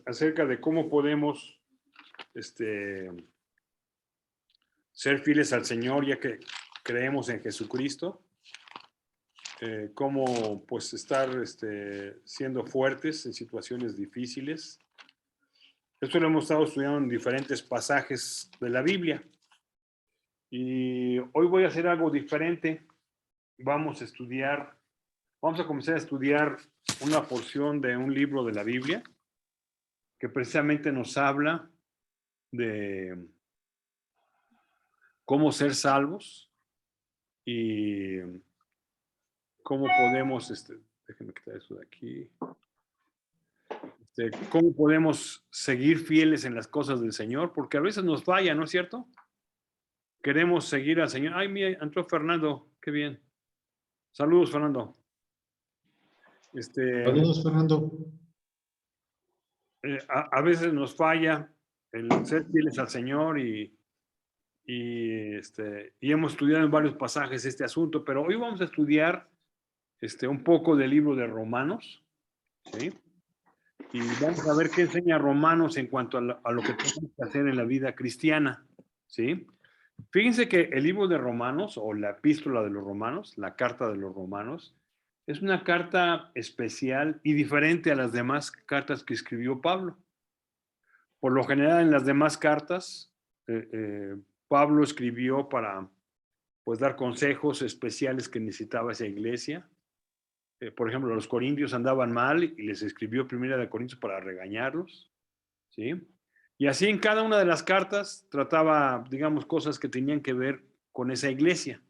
acerca de cómo podemos ser fieles al Señor ya que creemos en Jesucristo, cómo pues estar siendo fuertes en situaciones difíciles. Esto lo hemos estado estudiando en diferentes pasajes de la Biblia y hoy voy a hacer algo diferente. Vamos a comenzar a estudiar una porción de un libro de la Biblia que precisamente nos habla de cómo ser salvos y cómo podemos, déjenme quitar eso de aquí, cómo podemos seguir fieles en las cosas del Señor, porque a veces nos falla, ¿no es cierto? Queremos seguir al Señor. Ay, mira, entró Fernando, qué bien. Saludos, Fernando. Saludos, Fernando. A veces nos falla el ser fieles al Señor y hemos estudiado en varios pasajes este asunto, pero hoy vamos a estudiar un poco del libro de Romanos, ¿sí? Y vamos a ver qué enseña Romanos en cuanto a lo que tenemos que hacer en la vida cristiana, ¿sí? Fíjense que el libro de Romanos, o la epístola de los Romanos, la carta de los Romanos, es una carta especial y diferente a las demás cartas que escribió Pablo. Por lo general, en las demás cartas, Pablo escribió para pues, dar consejos especiales que necesitaba esa iglesia. Por ejemplo, los corintios andaban mal y les escribió Primera de Corintios para regañarlos, ¿sí? Y así en cada una de las cartas trataba, digamos, cosas que tenían que ver con esa iglesia,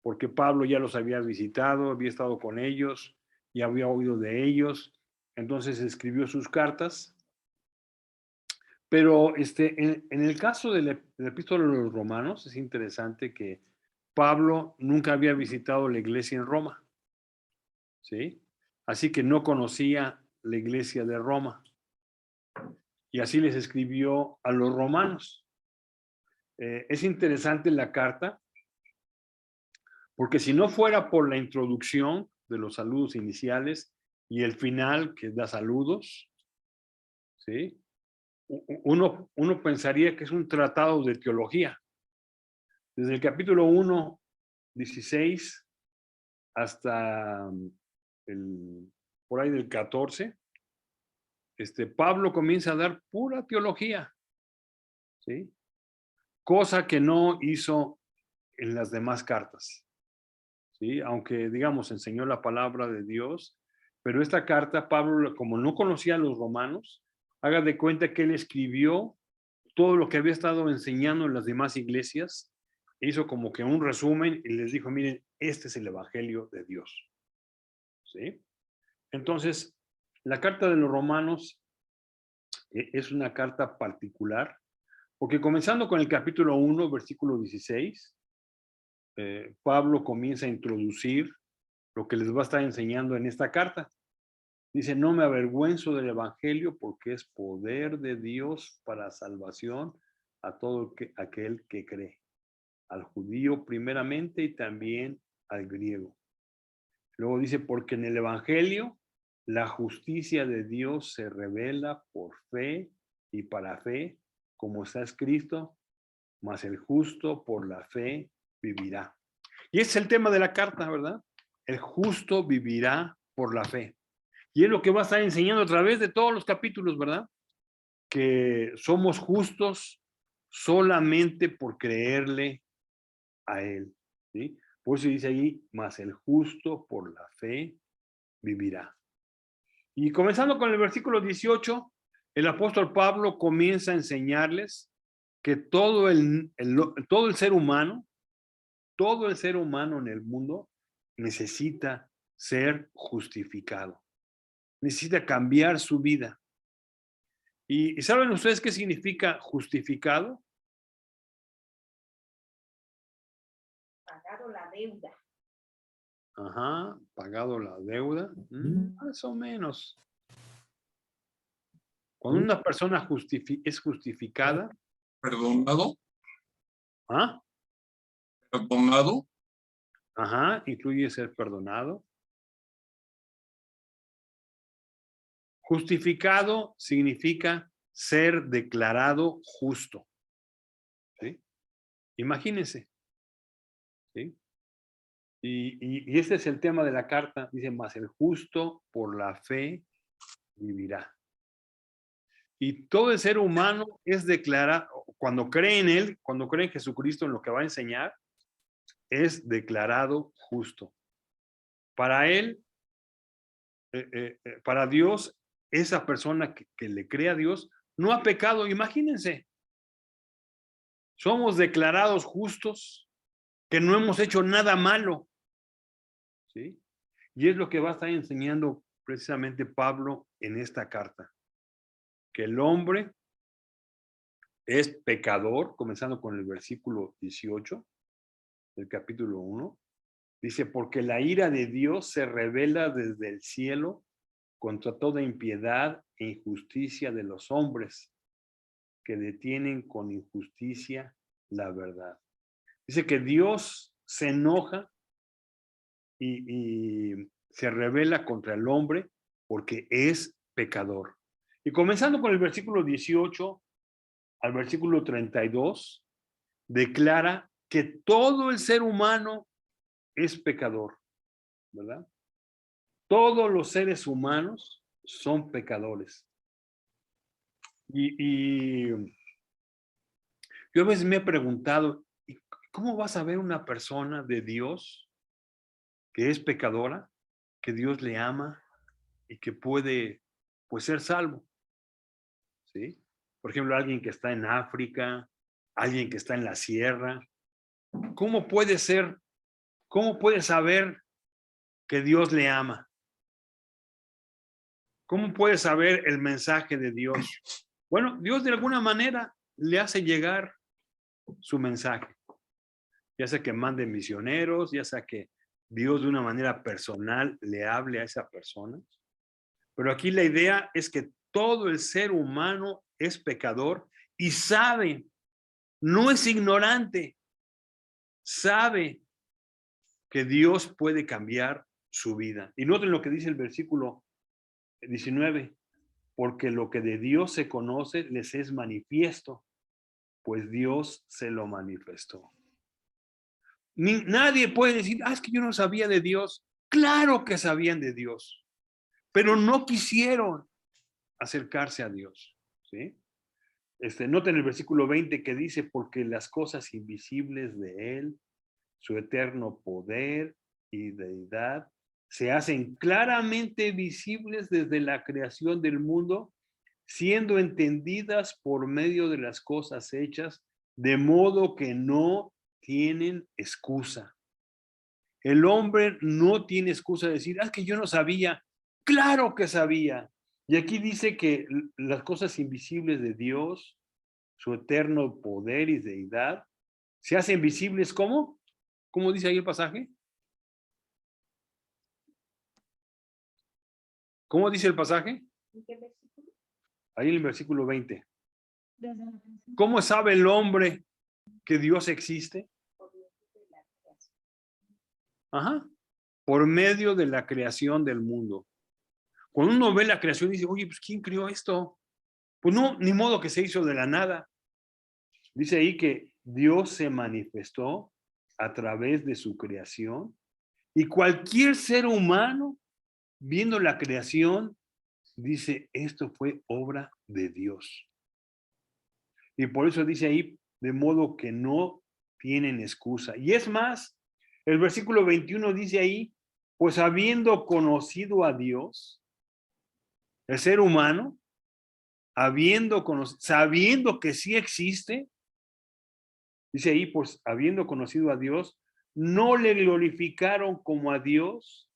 porque Pablo ya los había visitado, había estado con ellos y había oído de ellos, entonces escribió sus cartas. Pero en el caso de la epístola de los Romanos, es interesante que Pablo nunca había visitado la iglesia en Roma, ¿sí? Así que no conocía la iglesia de Roma. Y así les escribió a los romanos. Es interesante la carta, porque si no fuera por la introducción de los saludos iniciales y el final que da saludos, ¿sí? Uno pensaría que es un tratado de teología. Desde el capítulo 1, 16, hasta por ahí del 14, Pablo comienza a dar pura teología, ¿sí? Cosa que no hizo en las demás cartas, ¿sí? Aunque, digamos, enseñó la palabra de Dios, pero esta carta, Pablo, como no conocía a los romanos, haga de cuenta que él escribió todo lo que había estado enseñando en las demás iglesias, hizo como que un resumen y les dijo, miren, este es el evangelio de Dios, ¿sí? Entonces, la carta de los romanos es una carta particular, porque comenzando con el capítulo 1, versículo 16, Pablo comienza a introducir lo que les va a estar enseñando en esta carta. Dice, no me avergüenzo del evangelio porque es poder de Dios para salvación a todo aquel que cree, al judío primeramente y también al griego. Luego dice, porque en el evangelio la justicia de Dios se revela por fe y para fe, como está escrito, mas el justo por la fe vivirá. Y ese es el tema de la carta, ¿verdad? El justo vivirá por la fe. Y es lo que va a estar enseñando a través de todos los capítulos, ¿verdad? Que somos justos solamente por creerle a Él, ¿sí? Por eso dice ahí, mas el justo por la fe vivirá. Y comenzando con el versículo 18, el apóstol Pablo comienza a enseñarles que todo el ser humano, todo el ser humano en el mundo necesita ser justificado, necesita cambiar su vida. ¿Y saben ustedes qué significa justificado? Pagado la deuda. Ajá, pagado la deuda, más o menos. Cuando una persona es justificada. ¿Perdonado? ¿Ah? ¿Perdonado? Ajá, incluye ser perdonado. Justificado significa ser declarado justo. ¿Sí? Imagínense. ¿Sí? Y este es el tema de la carta. Dice, más el justo por la fe vivirá. Y todo el ser humano es declarado, cuando cree en Él, cuando cree en Jesucristo, en lo que va a enseñar, es declarado justo. Para Él, para Dios, esa persona que le cree a Dios, no ha pecado. Imagínense, somos declarados justos, que no hemos hecho nada malo. ¿Sí? Y es lo que va a estar enseñando precisamente Pablo en esta carta. Que el hombre es pecador, comenzando con el versículo 18 del capítulo 1. Dice, porque la ira de Dios se revela desde el cielo contra toda impiedad e injusticia de los hombres que detienen con injusticia la verdad. Dice que Dios se enoja y se revela contra el hombre porque es pecador. Y comenzando con el versículo 18 al versículo 32, declara que todo el ser humano es pecador, ¿verdad? Todos los seres humanos son pecadores. Y yo a veces me he preguntado, ¿cómo vas a ver una persona de Dios que es pecadora, que Dios le ama y que puede, pues, ser salvo? ¿Sí? Por ejemplo, alguien que está en África, alguien que está en la sierra. ¿Cómo puede ser, cómo puede saber que Dios le ama? ¿Cómo puede saber el mensaje de Dios? Bueno, Dios de alguna manera le hace llegar su mensaje. Ya sea que mande misioneros, ya sea que Dios de una manera personal le hable a esa persona. Pero aquí la idea es que todo el ser humano es pecador y sabe, no es ignorante, sabe que Dios puede cambiar su vida. Y noten lo que dice el versículo 19, porque lo que de Dios se conoce les es manifiesto, pues Dios se lo manifestó. Nadie puede decir, es que yo no sabía de Dios. Claro que sabían de Dios, pero no quisieron acercarse a Dios. ¿Sí? Noten el versículo 20 que dice, porque las cosas invisibles de Él, su eterno poder y deidad, se hacen claramente visibles desde la creación del mundo, siendo entendidas por medio de las cosas hechas, de modo que no tienen excusa. El hombre no tiene excusa de decir, es que yo no sabía. Claro que sabía. Y aquí dice que las cosas invisibles de Dios, su eterno poder y deidad, se hacen visibles ¿cómo? ¿Cómo dice ahí el pasaje? ¿Cómo dice el pasaje? Ahí en el versículo 20. ¿Cómo sabe el hombre que Dios existe? Ajá. Por medio de la creación del mundo. Cuando uno ve la creación y dice, oye, pues ¿quién creó esto? Pues no, ni modo que se hizo de la nada. Dice ahí que Dios se manifestó a través de su creación y cualquier ser humano viendo la creación dice, esto fue obra de Dios. Y por eso dice ahí, de modo que no tienen excusa. Y es más, el versículo 21 dice ahí, pues habiendo conocido a Dios, el ser humano, sabiendo que sí existe, dice ahí, pues habiendo conocido a Dios, no le glorificaron como a Dios,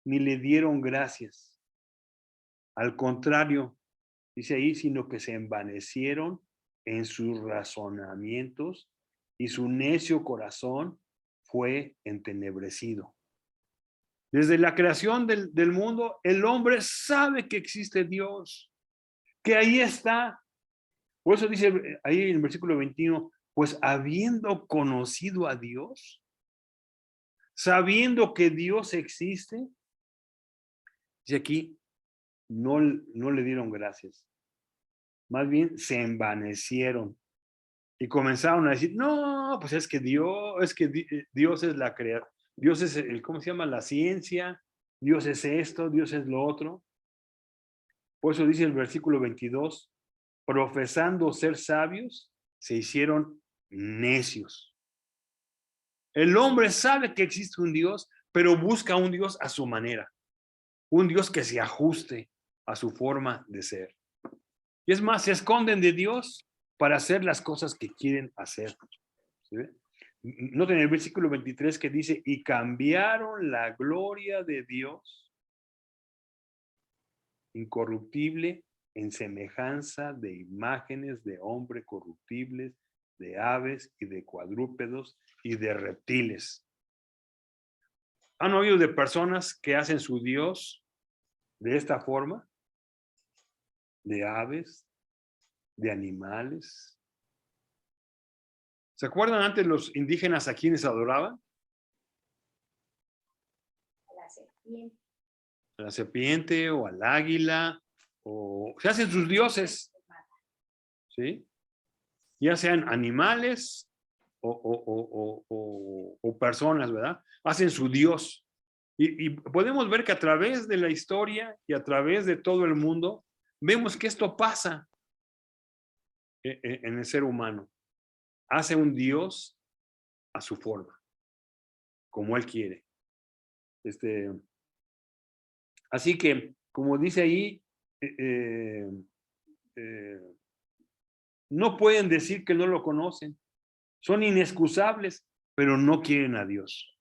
ni le dieron gracias. Al contrario, dice ahí, sino que se envanecieron en sus razonamientos y su necio corazón fue entenebrecido. Desde la creación del mundo, el hombre sabe que existe Dios, que ahí está. Por eso dice ahí en el versículo 21, pues habiendo conocido a Dios, sabiendo que Dios existe, dice aquí, no le dieron gracias. Más bien se envanecieron y comenzaron a decir, no, pues es que Dios es la creación, Dios es ¿cómo se llama? La ciencia, Dios es esto, Dios es lo otro. Por eso dice el versículo 22, profesando ser sabios, se hicieron necios. El hombre sabe que existe un Dios, pero busca un Dios a su manera, un Dios que se ajuste a su forma de ser. Y es más, se esconden de Dios para hacer las cosas que quieren hacer. ¿Sí? Noten el versículo 23 que dice, y cambiaron la gloria de Dios incorruptible en semejanza de imágenes de hombres corruptibles, de aves y de cuadrúpedos y de reptiles. ¿Han oído de personas que hacen su Dios de esta forma? De aves, de animales. ¿Se acuerdan antes los indígenas a quienes adoraban? A la serpiente o al águila, o se hacen sus dioses, ¿sí? Ya sean animales o personas, ¿verdad? Hacen su Dios. Y podemos ver que a través de la historia y a través de todo el mundo, vemos que esto pasa en el ser humano. Hace un Dios a su forma, como él quiere. Así que, como dice ahí, no pueden decir que no lo conocen. Son inexcusables, pero no quieren a Dios.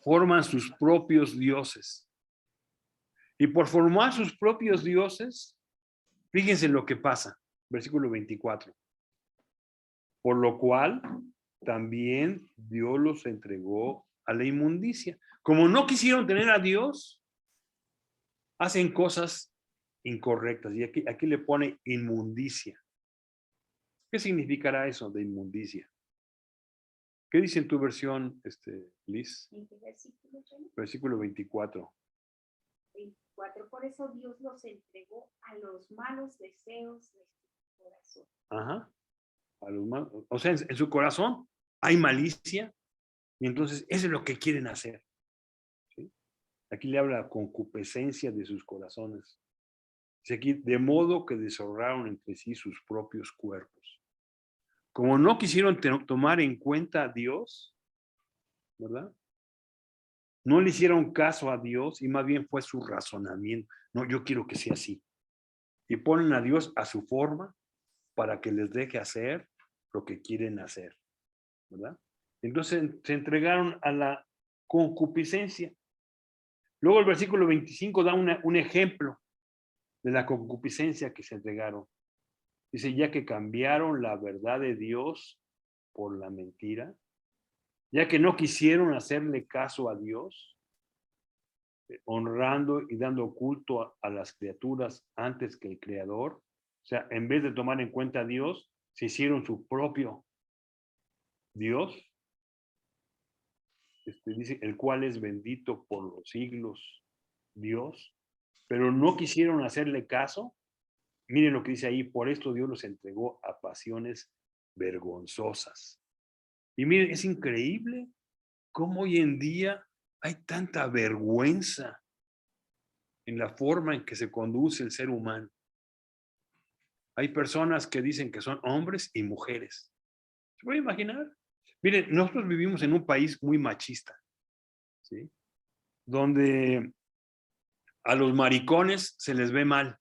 Forman sus propios dioses. Y por formar sus propios dioses, fíjense lo que pasa. Versículo 24. Por lo cual, también Dios los entregó a la inmundicia. Como no quisieron tener a Dios, hacen cosas incorrectas. Y aquí le pone inmundicia. ¿Qué significará eso de inmundicia? ¿Qué dice en tu versión, Liz? ¿En qué versículo? Versículo 24. 24. Por eso Dios los entregó a los malos deseos de su corazón. Ajá. A los malos, o sea, en su corazón hay malicia y entonces eso es lo que quieren hacer. ¿Sí? Aquí le habla concupiscencia de sus corazones. Dice aquí, de modo que deshonraron entre sí sus propios cuerpos. Como no quisieron tomar en cuenta a Dios, ¿verdad? No le hicieron caso a Dios y más bien fue su razonamiento. No, yo quiero que sea así. Y ponen a Dios a su forma para que les deje hacer lo que quieren hacer, ¿verdad? Entonces se entregaron a la concupiscencia. Luego el versículo 25 da un ejemplo de la concupiscencia que se entregaron. Dice, ya que cambiaron la verdad de Dios por la mentira, ya que no quisieron hacerle caso a Dios, honrando y dando culto a las criaturas antes que el Creador. O sea, en vez de tomar en cuenta a Dios, se hicieron su propio Dios. Dice, el cual es bendito por los siglos, Dios, pero no quisieron hacerle caso. Miren lo que dice ahí, por esto Dios los entregó a pasiones vergonzosas. Y miren, es increíble cómo hoy en día hay tanta vergüenza en la forma en que se conduce el ser humano. Hay personas que dicen que son hombres y mujeres. ¿Se puede imaginar? Miren, nosotros vivimos en un país muy machista, ¿sí? Donde a los maricones se les ve mal,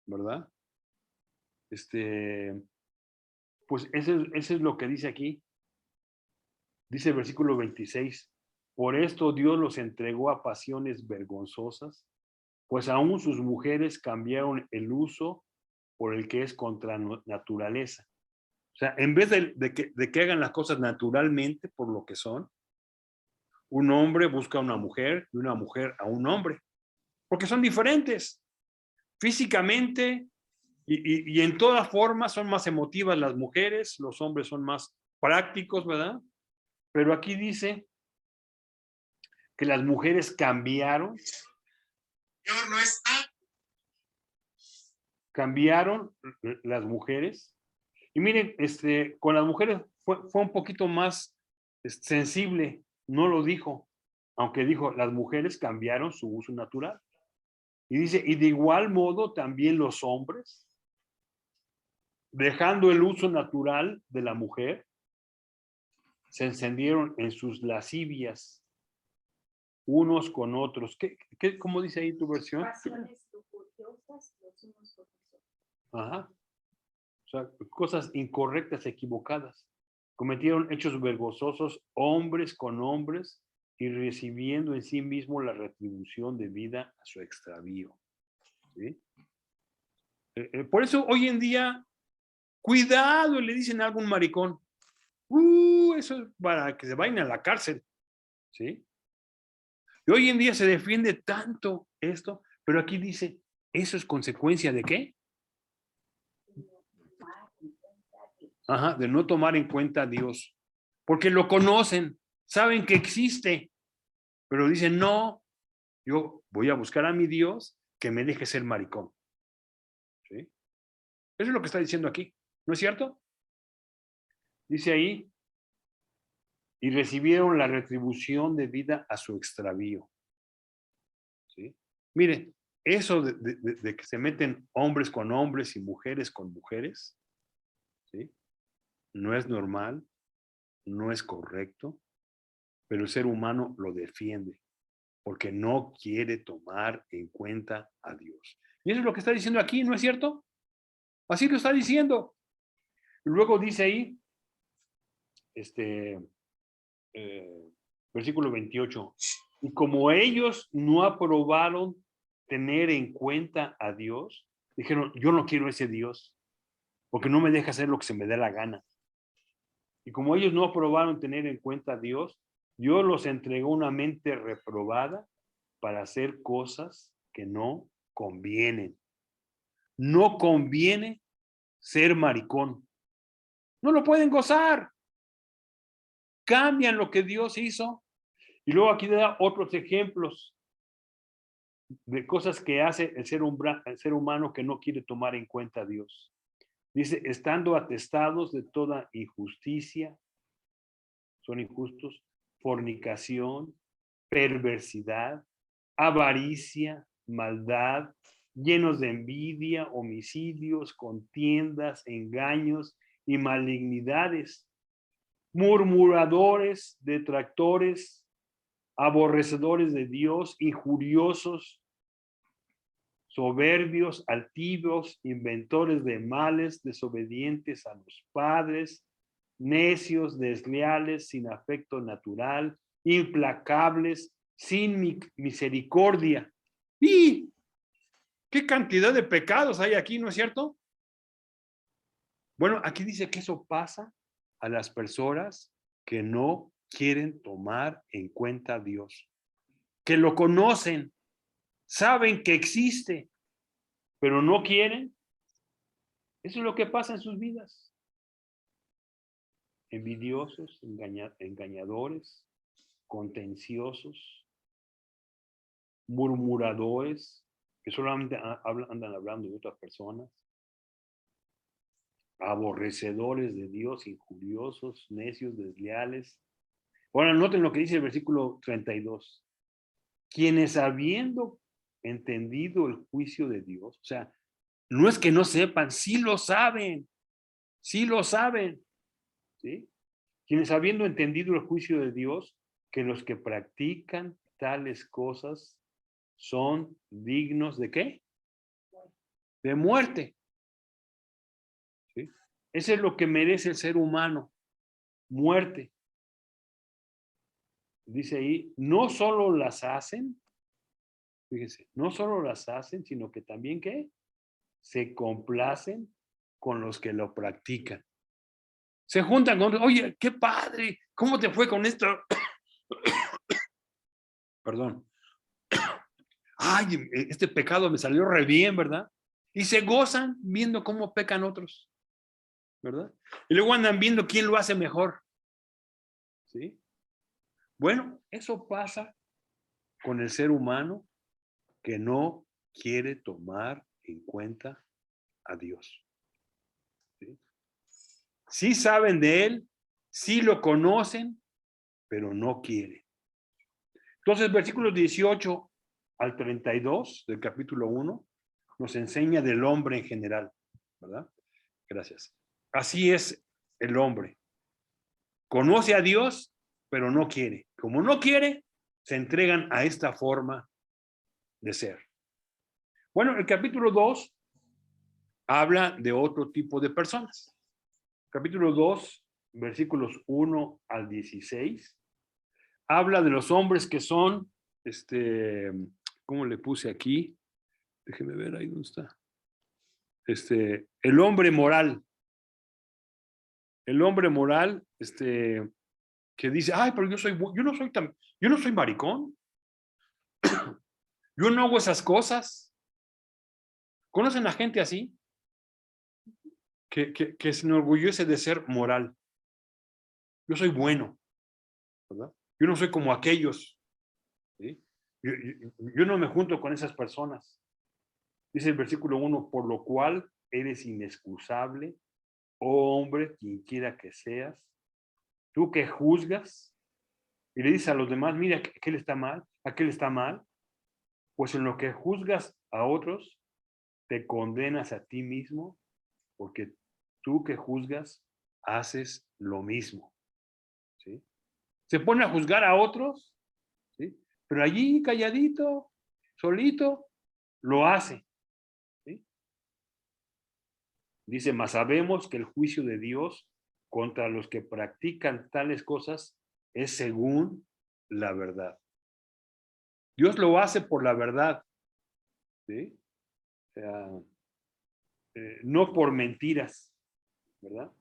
¿verdad? Pues eso es lo que dice aquí. Dice el versículo 26. Por esto Dios los entregó a pasiones vergonzosas, pues aún sus mujeres cambiaron el uso por el que es contra naturaleza. O sea, en vez de que hagan las cosas naturalmente por lo que son, un hombre busca a una mujer y una mujer a un hombre, porque son diferentes. Físicamente y en todas formas son más emotivas las mujeres, los hombres son más prácticos, ¿verdad? Pero aquí dice que las mujeres cambiaron Señor no está. Cambiaron las mujeres. Y miren, con las mujeres fue un poquito más sensible, no lo dijo, aunque dijo, las mujeres cambiaron su uso natural. Y dice, y de igual modo también los hombres, dejando el uso natural de la mujer, se encendieron en sus lascivias unos con otros. ¿Cómo dice ahí tu versión? Pasiones lujuriosas los unos con los otros. Ajá. O sea, cosas incorrectas, equivocadas. Cometieron hechos vergonzosos hombres con hombres y recibiendo en sí mismo la retribución debida a su extravío. ¿Sí? Por eso hoy en día, cuidado, le dicen a algún maricón. Eso es para que se vayan a la cárcel. ¿Sí? Y hoy en día se defiende tanto esto, pero aquí dice, ¿eso es consecuencia de qué? Ajá, de no tomar en cuenta a Dios. Porque lo conocen, saben que existe, pero dicen, no, yo voy a buscar a mi Dios que me deje ser maricón. ¿Sí? Eso es lo que está diciendo aquí, ¿no es cierto? Dice ahí, y recibieron la retribución debida a su extravío. ¿Sí? Mire, eso de que se meten hombres con hombres y mujeres con mujeres, ¿sí? No es normal, no es correcto, pero el ser humano lo defiende porque no quiere tomar en cuenta a Dios. Y eso es lo que está diciendo aquí, ¿no es cierto? Así lo está diciendo. Luego dice ahí, versículo 28, y como ellos no aprobaron tener en cuenta a Dios, dijeron, yo no quiero ese Dios, porque no me deja hacer lo que se me dé la gana. Y como ellos no aprobaron tener en cuenta a Dios, Dios los entregó una mente reprobada para hacer cosas que no convienen. No conviene ser maricón. No lo pueden gozar. Cambian lo que Dios hizo. Y luego aquí da otros ejemplos de cosas que hace el ser humano que no quiere tomar en cuenta a Dios. Dice, estando atestados de toda injusticia, son injustos, fornicación, perversidad, avaricia, maldad, llenos de envidia, homicidios, contiendas, engaños y malignidades, murmuradores, detractores, aborrecedores de Dios, injuriosos, soberbios, altivos, inventores de males, desobedientes a los padres, necios, desleales, sin afecto natural, implacables, sin misericordia. ¡Y qué cantidad de pecados hay aquí, ¿no es cierto? Bueno, aquí dice que eso pasa a las personas que no quieren tomar en cuenta a Dios, que lo conocen, saben que existe, pero no quieren. Eso es lo que pasa en sus vidas. Envidiosos, engañadores, contenciosos, murmuradores, que solamente andan hablando de otras personas, aborrecedores de Dios, injuriosos, necios, desleales. Ahora noten lo que dice el versículo 32. Quienes habiendo entendido el juicio de Dios, o sea, no es que no sepan, sí lo saben, sí lo saben, ¿sí? Quienes habiendo entendido el juicio de Dios, que los que practican tales cosas son dignos de ¿qué? De muerte. ¿Sí? Eso es lo que merece el ser humano, muerte. Dice ahí, no solo las hacen, fíjense, no solo las hacen, sino que también ¿qué? Se complacen con los que lo practican. Se juntan con, oye, qué padre, ¿cómo te fue con esto? Perdón. Ay, este pecado me salió re bien, ¿verdad? Y se gozan viendo cómo pecan otros, ¿verdad? Y luego andan viendo quién lo hace mejor. ¿Sí? Bueno, eso pasa con el ser humano que no quiere tomar en cuenta a Dios. ¿Sí? Sí saben de Él, sí lo conocen, pero no quieren. Entonces, versículos 18 al 32 del capítulo 1 nos enseña del hombre en general, ¿verdad? Gracias. Así es el hombre. Conoce a Dios, pero no quiere. Como no quiere, se entregan a esta forma de ser. Bueno, el capítulo 2 habla de otro tipo de personas. Capítulo 2, versículos 1 al 16, habla de los hombres que son, ¿cómo le puse aquí? Déjeme ver ahí dónde está. El hombre moral. El hombre moral, que dice, ay, pero yo no soy maricón. Yo no hago esas cosas. ¿Conocen a gente así? Que se enorgullece de ser moral. Yo soy bueno, ¿verdad? Yo no soy como aquellos. ¿Sí? Yo no me junto con esas personas. Dice el versículo 1, por lo cual eres inexcusable, oh hombre, quien quiera que seas, tú que juzgas y le dices a los demás, mira, aquel está mal, aquel está mal, pues en lo que juzgas a otros, te condenas a ti mismo, porque tú que juzgas, haces lo mismo. ¿Sí? Se pone a juzgar a otros, ¿sí? Pero allí calladito, solito, lo hace. ¿Sí? Dice, mas sabemos que el juicio de Dios contra los que practican tales cosas es según la verdad. Dios lo hace por la verdad, ¿sí? O sea, no por mentiras, ¿verdad?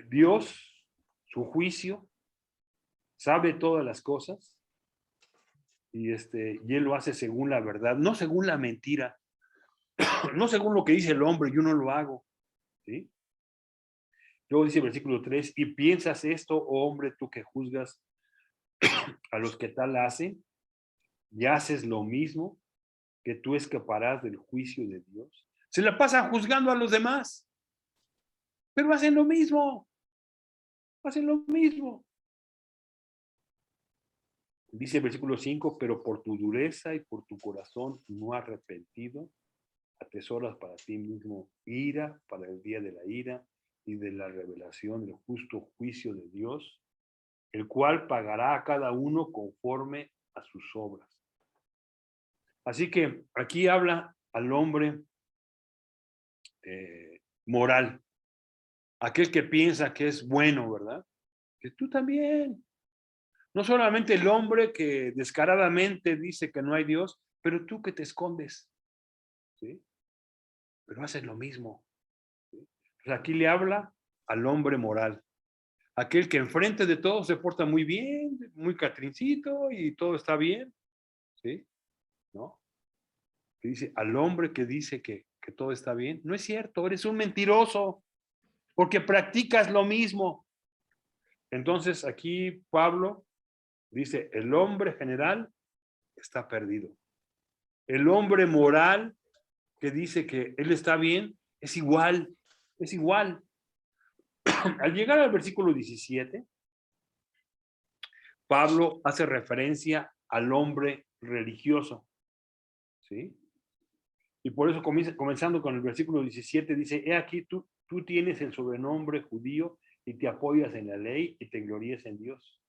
Dios, su juicio, sabe todas las cosas y Él lo hace según la verdad, no según la mentira, no según lo que dice el hombre, yo no lo hago, ¿sí? Luego dice el versículo 3, y piensas esto, oh hombre, tú que juzgas a los que tal hacen, y haces lo mismo, que tú escaparás del juicio de Dios. Se la pasan juzgando a los demás, pero hacen lo mismo, hacen lo mismo. Dice el versículo 5, pero por tu dureza y por tu corazón no arrepentido, atesoras para ti mismo ira para el día de la ira y de la revelación del justo juicio de Dios, el cual pagará a cada uno conforme a sus obras. Así que aquí habla al hombre moral, aquel que piensa que es bueno, ¿verdad? Que tú también. No solamente el hombre que descaradamente dice que no hay Dios, pero tú que te escondes, ¿sí? Pero haces lo mismo. ¿Sí? Pues aquí le habla al hombre moral, aquel que enfrente de todo se porta muy bien, muy catrincito y todo está bien, ¿sí? ¿No? Que dice, al hombre que dice que todo está bien, no es cierto, eres un mentiroso, porque practicas lo mismo. Entonces aquí Pablo dice, el hombre general está perdido. El hombre moral que dice que él está bien, es igual, es igual. Al llegar al versículo 17, Pablo hace referencia al hombre religioso, ¿sí? Y por eso comenzando con el versículo 17, dice, he aquí tú tienes el sobrenombre judío y te apoyas en la ley y te glorías en Dios.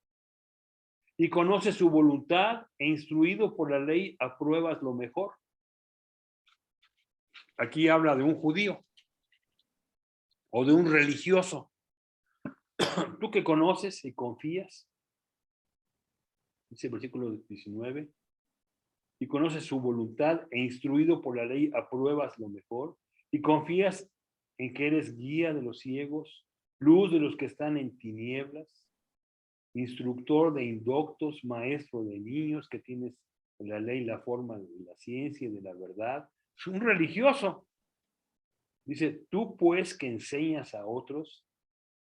Y conoces su voluntad e instruido por la ley apruebas lo mejor. Aquí habla de un judío o de un religioso. Tú que conoces y confías, dice el versículo 19, y conoces su voluntad e instruido por la ley apruebas lo mejor y confías en que eres guía de los ciegos, luz de los que están en tinieblas, instructor de indoctos, maestro de niños, que tienes en la ley la forma de la ciencia y de la verdad. Es un religioso. Dice, tú pues que enseñas a otros,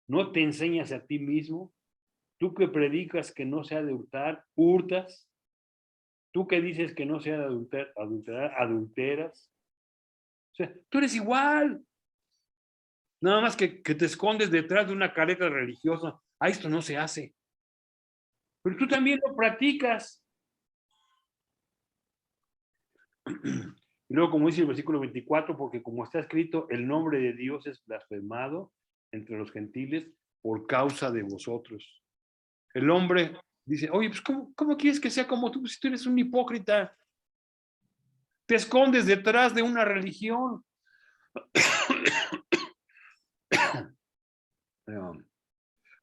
no te enseñas a ti mismo, tú que predicas que no se ha de hurtar, hurtas. Tú que dices que no sea de adulteras. O sea, tú eres igual. Nada más que te escondes detrás de una careta religiosa. Ah, esto no se hace. Pero tú también lo practicas. Y luego, como dice el versículo 24, porque como está escrito, el nombre de Dios es blasfemado entre los gentiles por causa de vosotros. El hombre dice, oye, pues ¿cómo quieres que sea como tú? Si tú eres un hipócrita, te escondes detrás de una religión.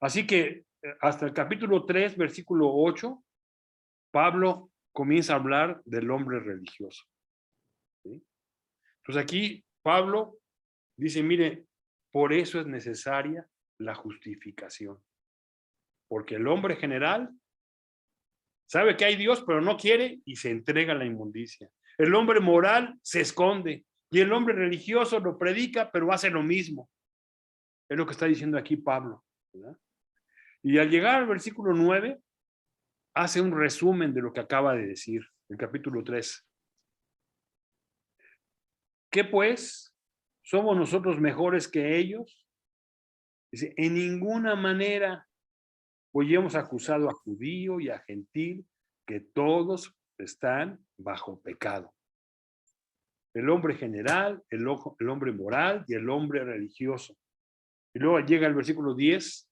Así que hasta el capítulo 3, versículo 8, Pablo comienza a hablar del hombre religioso. ¿Sí? Entonces aquí Pablo dice, mire, por eso es necesaria la justificación. Porque el hombre general sabe que hay Dios, pero no quiere y se entrega a la inmundicia. El hombre moral se esconde y el hombre religioso lo predica, pero hace lo mismo. Es lo que está diciendo aquí Pablo, ¿verdad? Y al llegar al versículo 9, hace un resumen de lo que acaba de decir, el capítulo 3. ¿Qué pues? ¿Somos nosotros mejores que ellos? Dice, en ninguna manera, pues ya hemos acusado a judío y a gentil que todos están bajo pecado. El hombre general, el hombre moral y el hombre religioso. Y luego llega el versículo 10,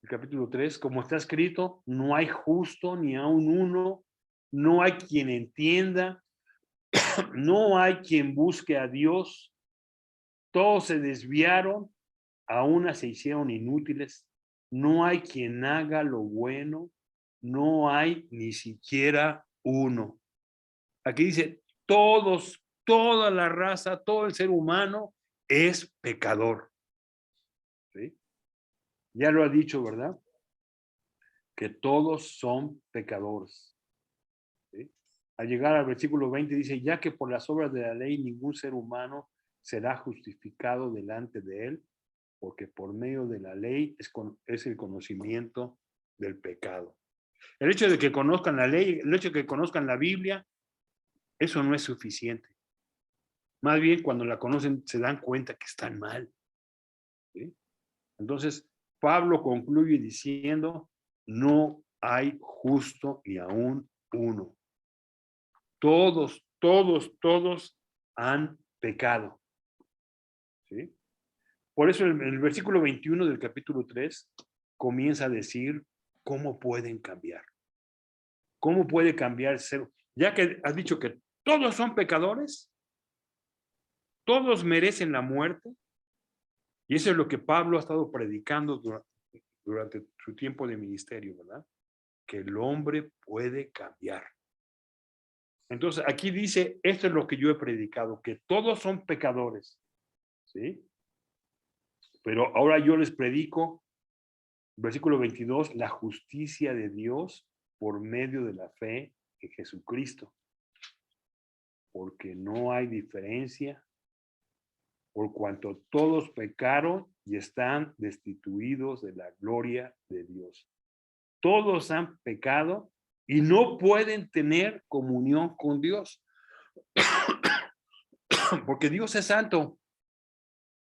el capítulo 3, como está escrito, no hay justo ni aun uno, no hay quien entienda, no hay quien busque a Dios, todos se desviaron, a unas se hicieron inútiles, no hay quien haga lo bueno, no hay ni siquiera uno. Aquí dice, todos, toda la raza, todo el ser humano es pecador. ¿Sí? Ya lo ha dicho, ¿verdad? Que todos son pecadores. ¿Sí? Al llegar al versículo 20 dice, ya que por las obras de la ley ningún ser humano será justificado delante de él, porque por medio de la ley es el conocimiento del pecado. El hecho de que conozcan la ley, el hecho de que conozcan la Biblia, eso no es suficiente. Más bien, cuando la conocen, se dan cuenta que están mal. ¿Sí? Entonces, Pablo concluye diciendo, no hay justo ni aún uno. Todos, todos, todos han pecado. ¿Sí? Por eso el versículo 21 del capítulo 3 comienza a decir cómo pueden cambiar. ¿Cómo puede cambiar el ser? Ya que has dicho que todos son pecadores, todos merecen la muerte, y eso es lo que Pablo ha estado predicando durante su tiempo de ministerio, ¿verdad? Que el hombre puede cambiar. Entonces, aquí dice, esto es lo que yo he predicado, que todos son pecadores, ¿sí? Pero ahora yo les predico, versículo 22, la justicia de Dios por medio de la fe en Jesucristo. Porque no hay diferencia, por cuanto todos pecaron y están destituidos de la gloria de Dios. Todos han pecado y no pueden tener comunión con Dios. Porque Dios es santo,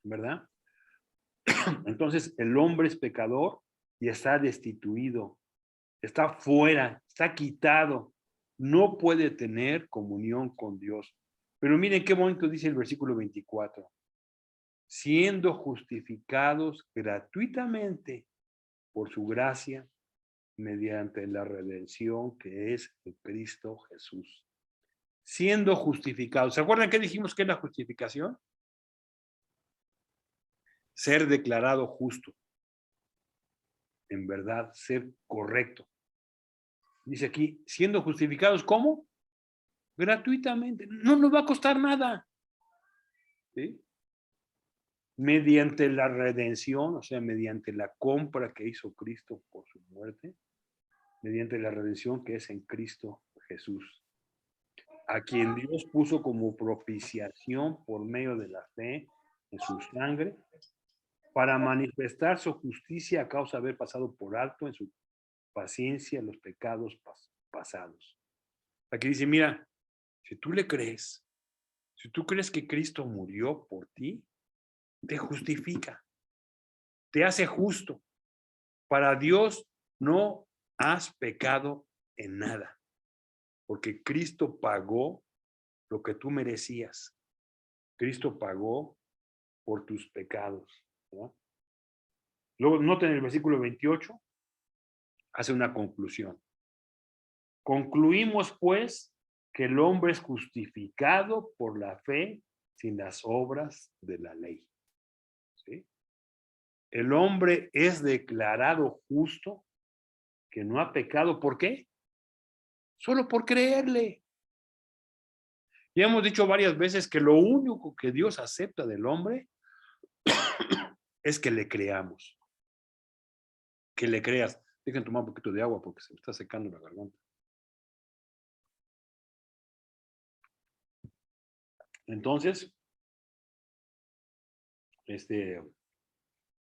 ¿verdad? Entonces el hombre es pecador y está destituido, está fuera, está quitado, no puede tener comunión con Dios. Pero miren qué bonito dice el versículo 24. Siendo justificados gratuitamente por su gracia mediante la redención que es en Cristo Jesús. Siendo justificados. ¿Se acuerdan qué dijimos que es la justificación? Ser declarado justo. En verdad, ser correcto. Dice aquí, siendo justificados, ¿cómo? Gratuitamente. No nos va a costar nada. ¿Sí? Mediante la redención, o sea, mediante la compra que hizo Cristo por su muerte, mediante la redención que es en Cristo Jesús, a quien Dios puso como propiciación por medio de la fe en su sangre, para manifestar su justicia a causa de haber pasado por alto en su paciencia los pecados pasados. Aquí dice, mira, si tú le crees, si tú crees que Cristo murió por ti, te justifica, te hace justo. Para Dios no has pecado en nada, porque Cristo pagó lo que tú merecías. Cristo pagó por tus pecados, ¿no? Luego, noten el versículo 28, hace una conclusión. Concluimos, pues, que el hombre es justificado por la fe sin las obras de la ley. ¿Sí? El hombre es declarado justo, que no ha pecado. ¿Por qué? Solo por creerle. Ya hemos dicho varias veces que lo único que Dios acepta del hombre es que le creamos. Que le creas. Dejen tomar un poquito de agua porque se me está secando la garganta. Entonces, dice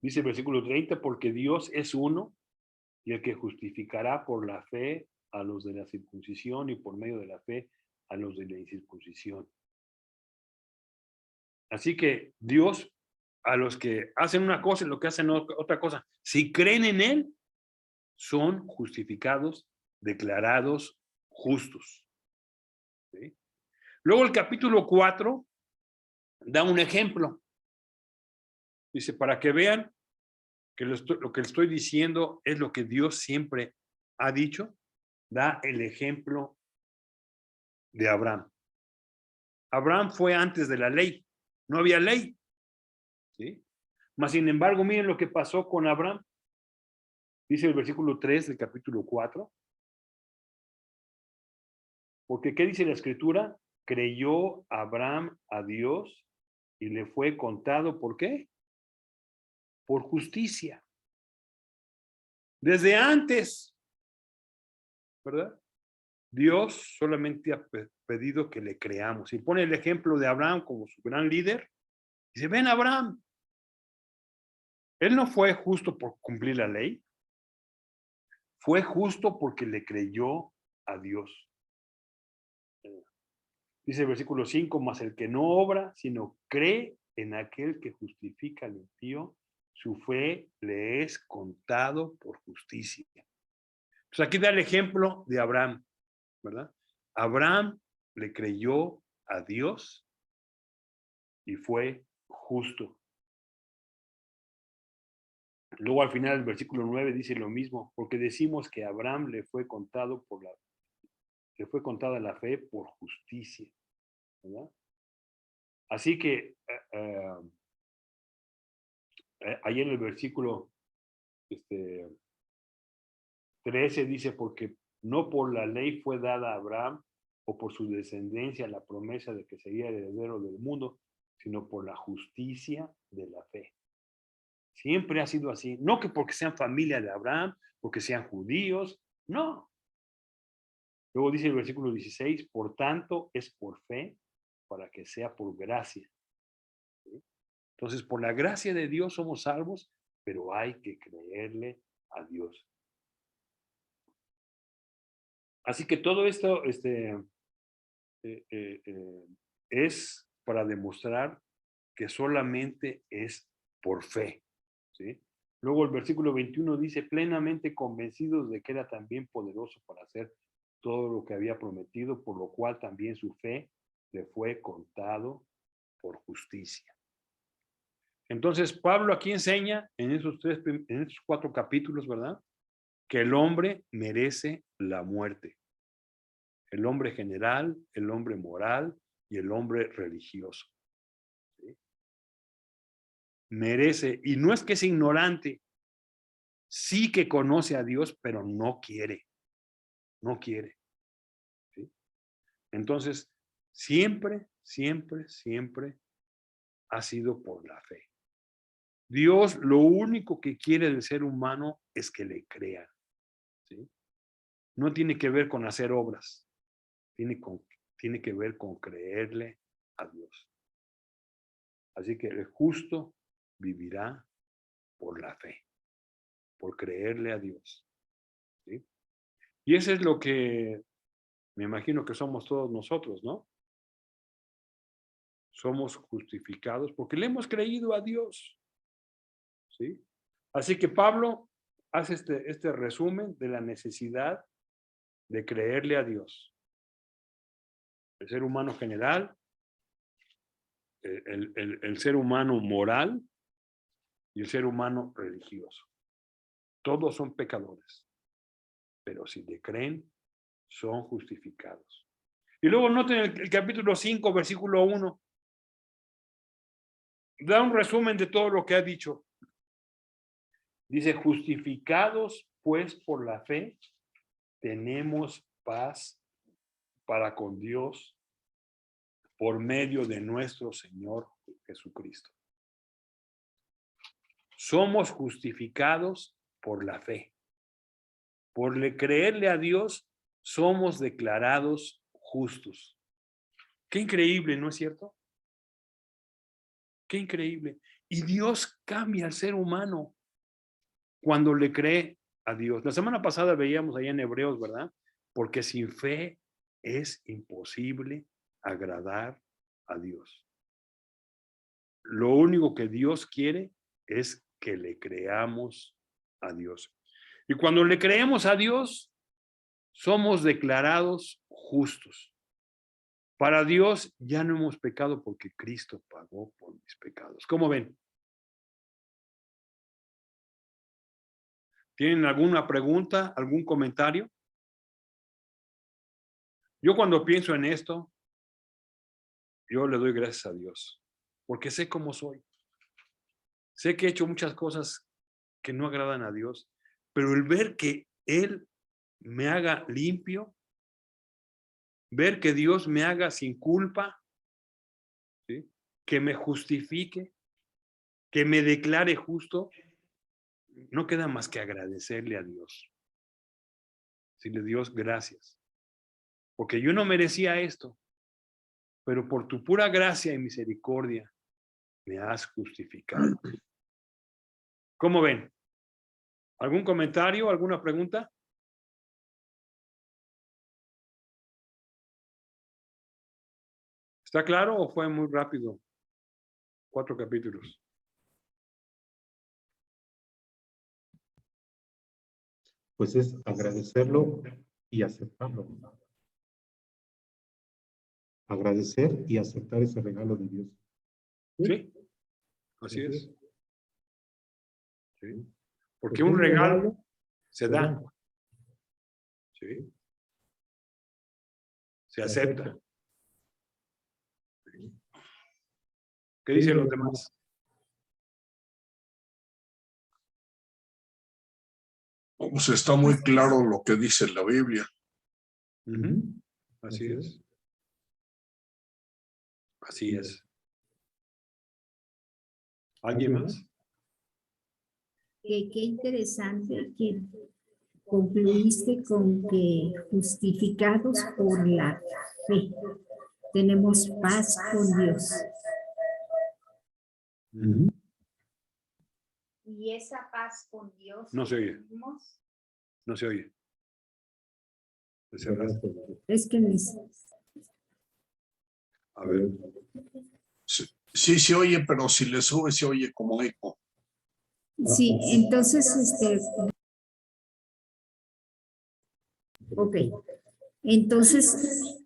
el versículo 30, porque Dios es uno y el que justificará por la fe a los de la circuncisión y por medio de la fe a los de la incircuncisión. Así que Dios, a los que hacen una cosa y los que hacen otra cosa, si creen en Él, son justificados, declarados justos. ¿Sí? Luego el capítulo 4 da un ejemplo. Dice, para que vean que lo que estoy diciendo es lo que Dios siempre ha dicho, da el ejemplo de Abraham. Abraham fue antes de la ley, no había ley. ¿Sí? Mas, sin embargo, miren lo que pasó con Abraham. Dice el versículo 3 del capítulo 4. Porque, ¿qué dice la escritura? Creyó Abraham a Dios y le fue contado, ¿por qué? Por justicia. Desde antes, ¿verdad? Dios solamente ha pedido que le creamos. Y pone el ejemplo de Abraham como su gran líder. Dice, ven Abraham. Él no fue justo por cumplir la ley. Fue justo porque le creyó a Dios. Dice el versículo 5, mas el que no obra, sino cree en aquel que justifica al impío, su fe le es contado por justicia. Pues aquí da el ejemplo de Abraham, ¿verdad? Abraham le creyó a Dios y fue justo. Luego al final del versículo 9 dice lo mismo, porque decimos que a Abraham le fue contada la fe por justicia, ¿verdad? Así que ahí en el versículo 13 dice, porque no por la ley fue dada a Abraham o por su descendencia la promesa de que sería heredero del mundo, sino por la justicia de la fe. Siempre ha sido así. No que porque sean familia de Abraham, porque sean judíos, no. Luego dice el versículo 16, por tanto es por fe para que sea por gracia. ¿Sí? Entonces, por la gracia de Dios somos salvos, pero hay que creerle a Dios. Así que todo esto es para demostrar que solamente es por fe. ¿Sí? Luego el versículo 21 dice, plenamente convencidos de que era también poderoso para hacer todo lo que había prometido, por lo cual también su fe le fue contado por justicia. Entonces, Pablo aquí enseña en esos 4 capítulos, ¿verdad? Que el hombre merece la muerte. El hombre general, el hombre moral y el hombre religioso. ¿Sí? Merece, y no es que es ignorante, sí que conoce a Dios, pero no quiere. No quiere. ¿Sí? Entonces, siempre, siempre, siempre ha sido por la fe. Dios lo único que quiere del ser humano es que le crea. ¿Sí? No tiene que ver con hacer obras, tiene que ver con creerle a Dios. Así que el justo vivirá por la fe, por creerle a Dios. ¿Sí? Y eso es lo que Me imagino que somos todos nosotros, ¿no? Somos justificados porque le hemos creído a Dios, ¿sí? Así que Pablo hace este resumen de la necesidad de creerle a Dios. El ser humano general, el ser humano moral y el ser humano religioso. Todos son pecadores, pero si le creen, son justificados. Y luego noten el capítulo 5, versículo 1. Da un resumen de todo lo que ha dicho. Dice, justificados pues por la fe, tenemos paz para con Dios por medio de nuestro Señor Jesucristo. Somos justificados por la fe. Por creerle a Dios, somos declarados justos. Qué increíble, ¿no es cierto? Qué increíble. Y Dios cambia al ser humano cuando le cree a Dios. La semana pasada veíamos allá en Hebreos, ¿verdad? Porque sin fe es imposible agradar a Dios. Lo único que Dios quiere es que le creamos a Dios. Y cuando le creemos a Dios, somos declarados justos. Para Dios ya no hemos pecado porque Cristo pagó por mis pecados. ¿Cómo ven? ¿Tienen alguna pregunta, algún comentario? Yo cuando pienso en esto, yo le doy gracias a Dios, porque sé cómo soy. Sé que he hecho muchas cosas que no agradan a Dios, pero el ver que Él me haga limpio, ver que Dios me haga sin culpa, ¿sí? Que me justifique, que me declare justo, no queda más que agradecerle a Dios. Decirle, Dios, gracias, porque yo no merecía esto, pero por tu pura gracia y misericordia me has justificado. ¿Cómo ven? ¿Algún comentario, alguna pregunta? ¿Está claro o fue muy rápido? 4 capítulos. Pues es agradecerlo y aceptarlo. Agradecer y aceptar ese regalo de Dios. Sí, así es. Sí. Porque un regalo se da. Sí. Se acepta. ¿Qué dicen los demás? Pues está muy claro lo que dice la Biblia. Así es. Así es. ¿Alguien más? Qué interesante que concluiste con que justificados por la fe tenemos paz con Dios. Y esa paz con Dios. No se oye. Tenemos, No se oye. Es que A ver. Sí se oye, pero si le sube se oye como eco. sí, entonces ok. Entonces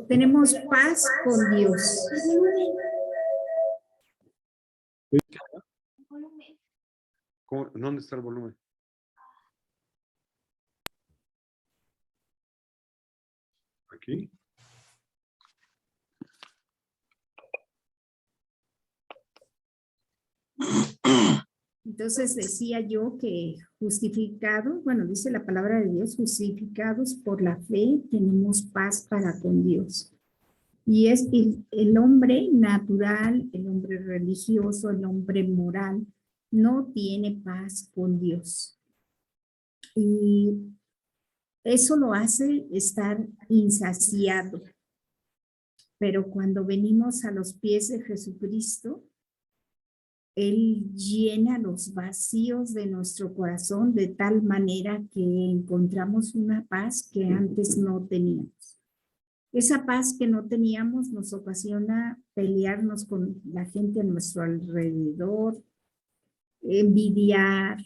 tenemos paz con Dios. ¿Dónde está el volumen? Aquí. Entonces decía yo que justificados, bueno, dice la palabra de Dios, justificados por la fe tenemos paz para con Dios. Y es el hombre natural, el hombre religioso, el hombre moral, no tiene paz con Dios. Y eso lo hace estar insaciado. Pero cuando venimos a los pies de Jesucristo, Él llena los vacíos de nuestro corazón de tal manera que encontramos una paz que antes no teníamos. Esa paz que no teníamos nos ocasiona pelearnos con la gente a nuestro alrededor, envidiar,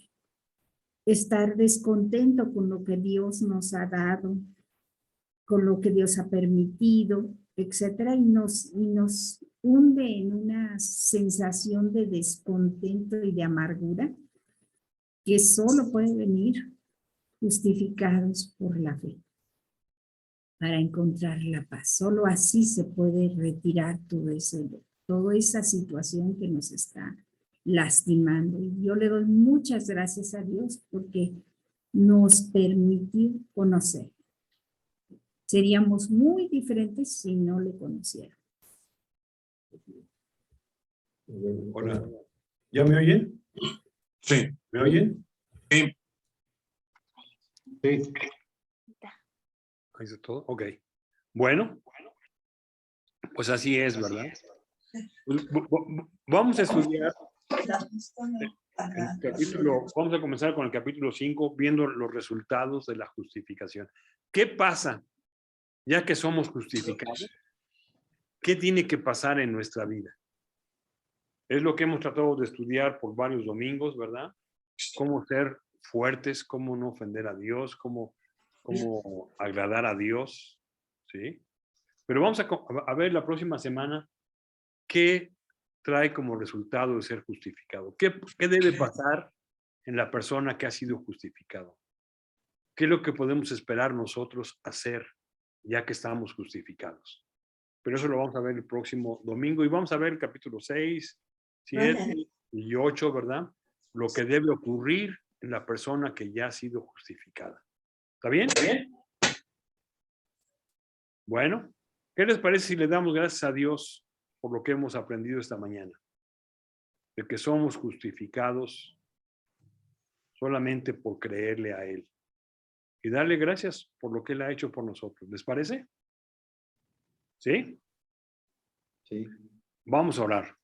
estar descontento con lo que Dios nos ha dado, con lo que Dios ha permitido, etcétera, y nos hunde en una sensación de descontento y de amargura que solo puede venir justificados por la fe para encontrar la paz. Solo así se puede retirar toda esa situación que nos está lastimando. Y yo le doy muchas gracias a Dios porque nos permitió conocer. Seríamos muy diferentes si no le conociéramos. Hola. ¿Ya me oyen? Sí. ¿Me oyen? Sí. Sí. ¿Ahí está todo? Ok. Bueno, pues así es, ¿verdad? Vamos a estudiar el capítulo, vamos a comenzar con el capítulo 5, viendo los resultados de la justificación. ¿Qué pasa ya que somos justificados? ¿Qué tiene que pasar en nuestra vida? Es lo que hemos tratado de estudiar por varios domingos, ¿verdad? Cómo ser fuertes, cómo no ofender a Dios, cómo agradar a Dios, ¿sí? Pero vamos a ver la próxima semana qué trae como resultado de ser justificado. ¿Qué debe pasar en la persona que ha sido justificado? ¿Qué es lo que podemos esperar nosotros hacer ya que estamos justificados? Pero eso lo vamos a ver el próximo domingo y vamos a ver el capítulo 6, 7 y 8, ¿verdad? Lo que debe ocurrir en la persona que ya ha sido justificada. ¿Está bien? ¿Bien? Bueno, ¿qué les parece si le damos gracias a Dios por lo que hemos aprendido esta mañana? De que somos justificados solamente por creerle a Él. Y darle gracias por lo que Él ha hecho por nosotros. ¿Les parece? ¿Sí? Sí. Vamos a orar.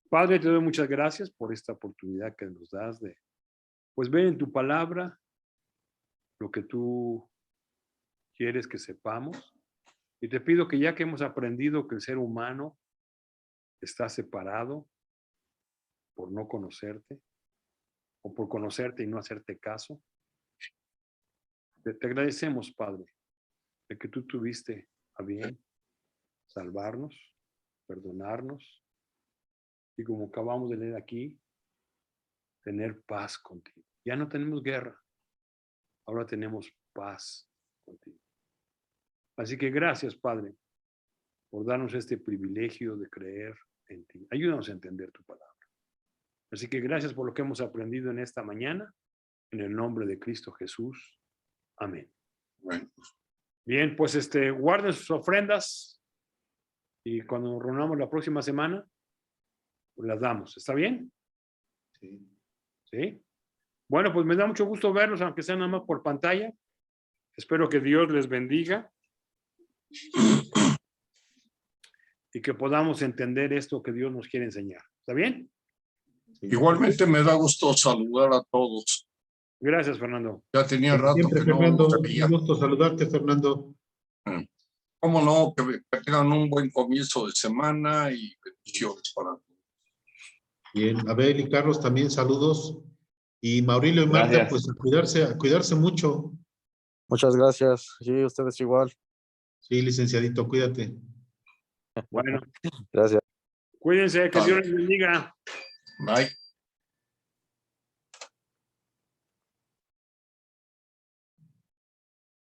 Padre, te doy muchas gracias por esta oportunidad que nos das de, pues, ver en tu palabra lo que tú quieres que sepamos. Y te pido que ya que hemos aprendido que el ser humano está separado por no conocerte o por conocerte y no hacerte caso, te agradecemos, Padre, de que tú tuviste a bien salvarnos, perdonarnos y, como acabamos de leer aquí, tener paz contigo. Ya no tenemos guerra, ahora tenemos paz contigo. Así que gracias, Padre, por darnos este privilegio de creer en ti. Ayúdanos a entender tu palabra. Así que gracias por lo que hemos aprendido en esta mañana, en el nombre de Cristo Jesús. Amén. Bueno. Bien, pues guarden sus ofrendas y cuando nos reunamos la próxima semana, pues las damos. ¿Está bien? Sí. ¿Sí? Bueno, pues me da mucho gusto verlos, aunque sea nada más por pantalla. Espero que Dios les bendiga y que podamos entender esto que Dios nos quiere enseñar. ¿Está bien? Sí. Igualmente me da gusto saludar a todos. Gracias, Fernando. Ya tenía rato Siempre, que no Fernando, los veía. un gusto saludarte, Fernando. Cómo no, que tengan un buen comienzo de semana y bendiciones para todos. Bien, Abel y Carlos también saludos. Y Maurilio y Marta, Gracias. pues a cuidarse mucho. Muchas gracias. Sí, ustedes igual. Sí, licenciadito, cuídate. Bueno, Gracias. cuídense, que Dios les bendiga. Bye.